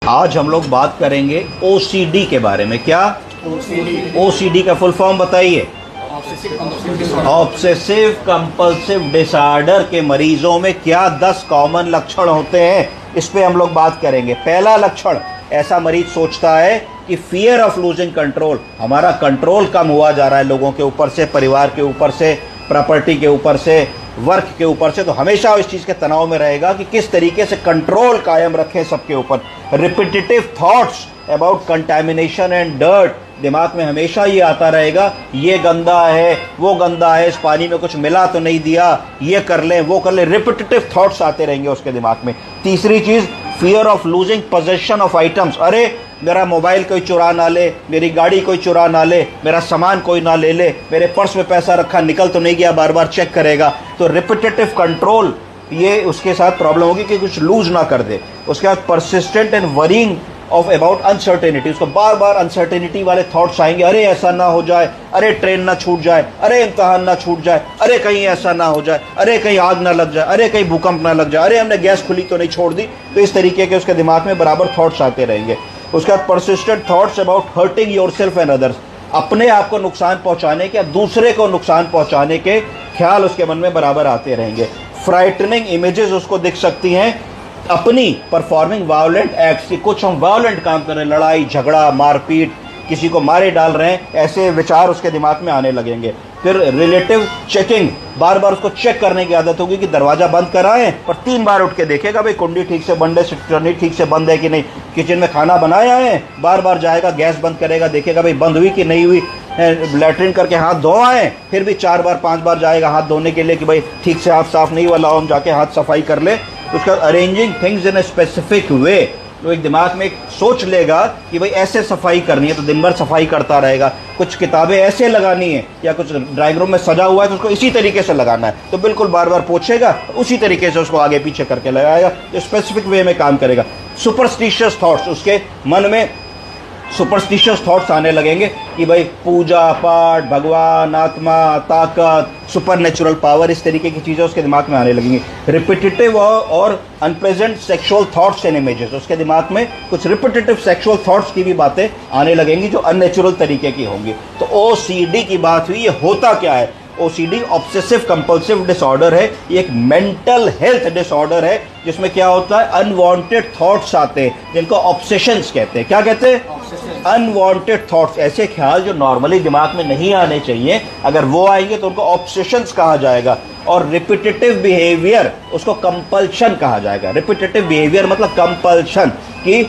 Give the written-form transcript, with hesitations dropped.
आज हम लोग बात करेंगे ओसीडी के बारे में। क्या ओसीडी का फुल फॉर्म बताइए? ऑब्सेसिव कंपल्सिव डिसऑर्डर के मरीजों में क्या 10 कॉमन लक्षण होते हैं, इस पे हम लोग बात करेंगे। पहला लक्षण, ऐसा मरीज सोचता है कि फियर ऑफ लूजिंग कंट्रोल, हमारा कंट्रोल कम हुआ जा रहा है लोगों के ऊपर से, परिवार के ऊपर से, प्रॉपर्टी के ऊपर से, वर्क के ऊपर से, तो हमेशा इस चीज़ के तनाव में रहेगा कि किस तरीके से कंट्रोल कायम रखें सबके ऊपर। Repetitive thoughts about contamination and dirt, दिमाग में हमेशा ये आता रहेगा, ये गंदा है, वो गंदा है, इस पानी में कुछ मिला तो नहीं दिया, ये कर लें, वो कर लें, रिपीटेटिव थॉट्स आते रहेंगे उसके दिमाग में। तीसरी चीज़, fear of losing possession of items, अरे मेरा मोबाइल कोई चुरा ना ले, मेरी गाड़ी कोई चुरा ना ले, मेरा सामान कोई ना ले ले, मेरे पर्स में पैसा रखा निकल तो नहीं गया, बार बार चेक करेगा। तो रिपीटेटिव कंट्रोल, ये उसके साथ प्रॉब्लम होगी कि कुछ लूज ना कर दे। उसके बाद persistent and worrying of about uncertainty, उसको बार बार अनसर्टेनिटी वाले थॉट्स आएंगे, अरे ऐसा ना हो जाए, अरे ट्रेन ना छूट जाए, अरे इम्तहान ना छूट जाए, अरे कहीं ऐसा ना हो जाए, अरे कहीं आग ना लग जाए, अरे कहीं भूकंप ना लग जाए, अरे हमने गैस खुली तो नहीं छोड़ दी। तो इस तरीके के उसके दिमाग में बराबर थॉट्स आते रहेंगे। उसके बाद persistent thoughts about hurting yourself and others, अपने आप को नुकसान पहुंचाने के या दूसरे को नुकसान पहुंचाने के ख्याल उसके मन में बराबर आते रहेंगे। फ्राइटनिंग इमेजेस उसको दिख सकती हैं अपनी परफॉर्मिंग वायलेंट एक्ट्स की, कुछ हम वायलेंट काम कर रहे हैं, लड़ाई झगड़ा मारपीट, किसी को मारे डाल रहे हैं, ऐसे विचार उसके दिमाग में आने लगेंगे। फिर रिलेटिव चेकिंग, बार बार उसको चेक करने की आदत होगी कि दरवाजा बंद कराएं, पर 3 बार उठ के देखेगा भाई कुंडी ठीक से बंद है, चटनी ठीक से बंद है कि नहीं, किचन में खाना बनाया है, बार बार जाएगा गैस बंद करेगा, देखेगा भाई बंद हुई कि नहीं हुई, लैट्रिन करके हाथ धो आए, फिर भी 4 बार 5 बार जाएगा हाथ धोने के लिए कि भाई ठीक से हाथ साफ नहीं हुआ, लाओ हम जाके हाथ सफाई कर ले। उसका arranging things in a specific way, तो एक दिमाग में एक सोच लेगा कि भाई ऐसे सफाई करनी है तो दिन भर सफाई करता रहेगा। कुछ किताबें ऐसे लगानी है या कुछ ड्राइंग रूम में सजा हुआ है तो उसको इसी तरीके से लगाना है, तो बिल्कुल बार बार पोछेगा, उसी तरीके से उसको आगे पीछे करके लगाएगा, तो स्पेसिफिक वे में काम करेगा। सुपरस्टिशियस थॉट्स, उसके मन में सुपरस्टिशियस थॉट्स आने लगेंगे कि भाई पूजा पाठ, भगवान, आत्मा, ताकत, सुपर नेचुरल पावर, इस तरीके की चीज़ें उसके दिमाग में आने लगेंगी। रिपीटेटिव और unpleasant sexual thoughts and images, उसके दिमाग में कुछ रिपीटेटिव सेक्सुअल थॉट्स की भी बातें आने लगेंगी जो अननेचुरल तरीके की होंगी। तो ओसीडी की बात हुई, ये होता क्या है? ओसीडी ऑब्सेसिव कंपल्सिव डिसऑर्डर है, ये एक मेंटल हेल्थ डिसऑर्डर है जिसमें क्या होता है, अनवांटेड थॉट्स आते हैं जिनको ऑब्सेशंस कहते हैं। क्या कहते हैं? अनवांटेड थॉट्स, ऐसे ख्याल जो नॉर्मली दिमाग में नहीं आने चाहिए, अगर वो आएंगे तो उनको ऑब्सेशंस कहा जाएगा। और रिपीटेटिव बिहेवियर, उसको कंपल्शन कहा जाएगा। रिपीटेटिव बिहेवियर मतलब कंपल्शन, कि